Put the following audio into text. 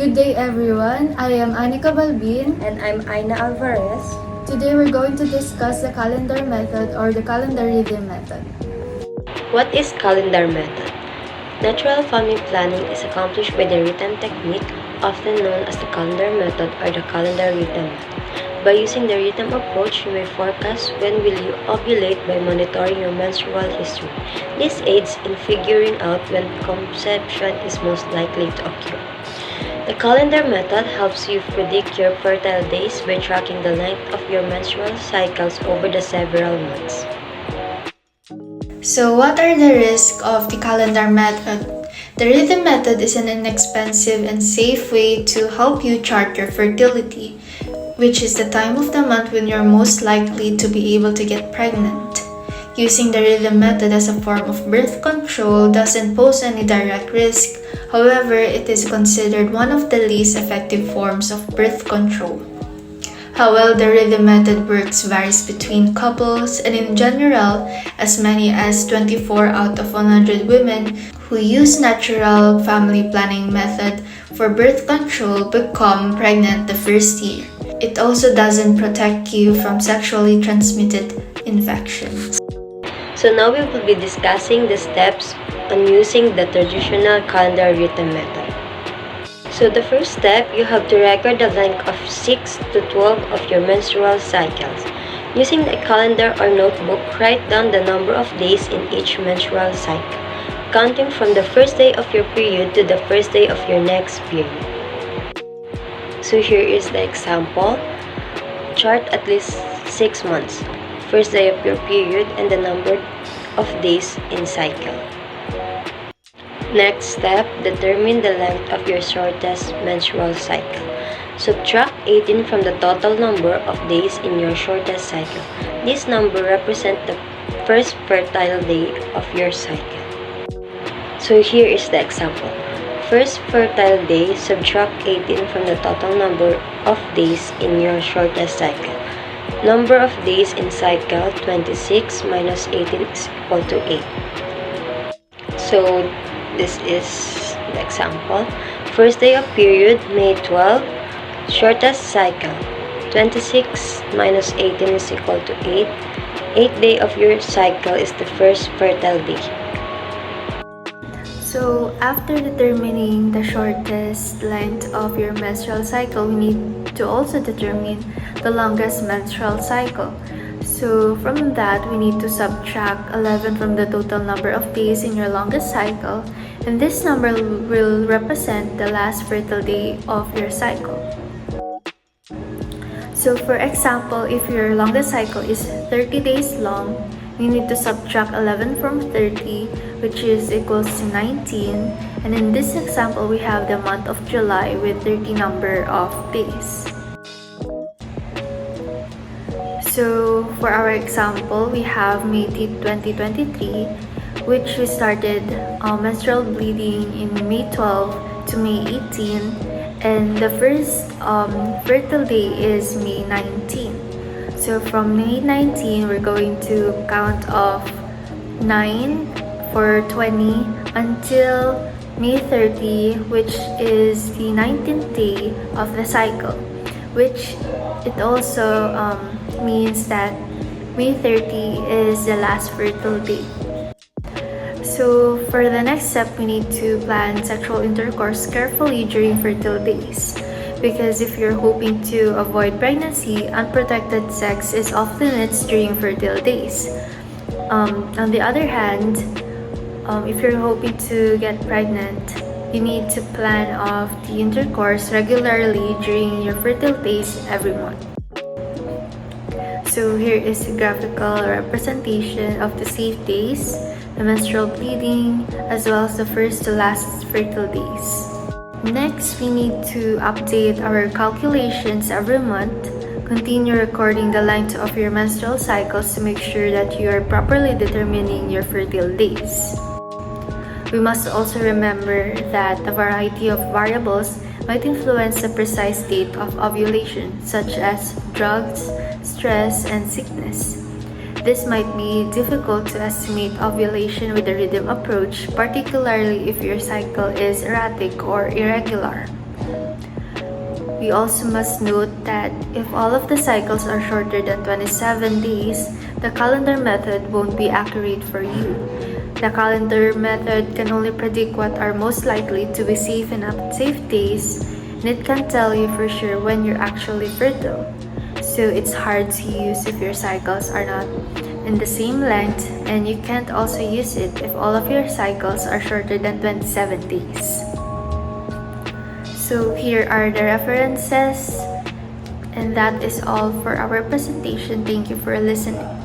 Good day everyone, I am Anika Balbin. And I'm Aina Alvarez. Today we're going to discuss the calendar method or the calendar rhythm method. What is calendar method? Natural family planning is accomplished by the written technique, often known as the calendar method or the calendar rhythm method. By using the rhythm approach, you may forecast when will you ovulate by monitoring your menstrual history. This aids in figuring out when conception is most likely to occur. The calendar method helps you predict your fertile days by tracking the length of your menstrual cycles over the several months. So what are the risks of the calendar method? The rhythm method is an inexpensive and safe way to help you chart your fertility, which is the time of the month when you're most likely to be able to get pregnant. Using the rhythm method as a form of birth control doesn't pose any direct risk. However, it is considered one of the least effective forms of birth control. How well the rhythm method works varies between couples, and in general, as many as 24 out of 100 women who use natural family planning method for birth control become pregnant the first year. It also doesn't protect you from sexually transmitted infections. So now we will be discussing the steps on using the traditional calendar rhythm method. So the first step, you have to record the length of 6 to 12 of your menstrual cycles. Using a calendar or notebook, write down the number of days in each menstrual cycle, counting from the first day of your period to the first day of your next period. So here is the example. Chart at least 6 months, first day of your period, and the number of days in cycle. Next step, determine the length of your shortest menstrual cycle. Subtract 18 from the total number of days in your shortest cycle. This number represents the first fertile day of your cycle. So here is the example. First fertile day, subtract 18 from the total number of days in your shortest cycle. Number of days in cycle, 26 minus 18 is equal to 8. So this is the example. First day of period, May 12. Shortest cycle, 26 minus 18 is equal to 8. 8th day of your cycle is the first fertile day. So after determining the shortest length of your menstrual cycle, we need to also determine the longest menstrual cycle. So from that, we need to subtract 11 from the total number of days in your longest cycle, and this number will represent the last fertile day of your cycle. So for example, if your longest cycle is 30 days long, you need to subtract 11 from 30, which is equals to 19. And in this example, we have the month of July with 30 number of days. So for our example, we have May 2023, which we started menstrual bleeding in May 12 to May 18, and the first fertile day is May 19. So from May 19, we're going to count off 9 for 20 until May 30, which is the 19th day of the cycle, which it also means that May 30 is the last fertile day. So for the next step, we need to plan sexual intercourse carefully during fertile days. Because if you're hoping to avoid pregnancy, unprotected sex is off limits during fertile days. On the other hand, if you're hoping to get pregnant, you need to plan off the intercourse regularly during your fertile days every month. So here is a graphical representation of the safe days, the menstrual bleeding, as well as the first to last fertile days. Next, we need to update our calculations every month. Continue recording the length of your menstrual cycles to make sure that you are properly determining your fertile days. We must also remember that a variety of variables might influence the precise date of ovulation, such as drugs, stress, and sickness. This might be difficult to estimate ovulation with the rhythm approach, particularly if your cycle is erratic or irregular. We also must note that if all of the cycles are shorter than 27 days, the calendar method won't be accurate for you. The calendar method can only predict what are most likely to be safe and unsafe days, and it can't tell you for sure when you're actually fertile. So it's hard to use if your cycles are not in the same length, and you can't also use it if all of your cycles are shorter than 27 days. So here are the references, and that is all for our presentation. Thank you for listening.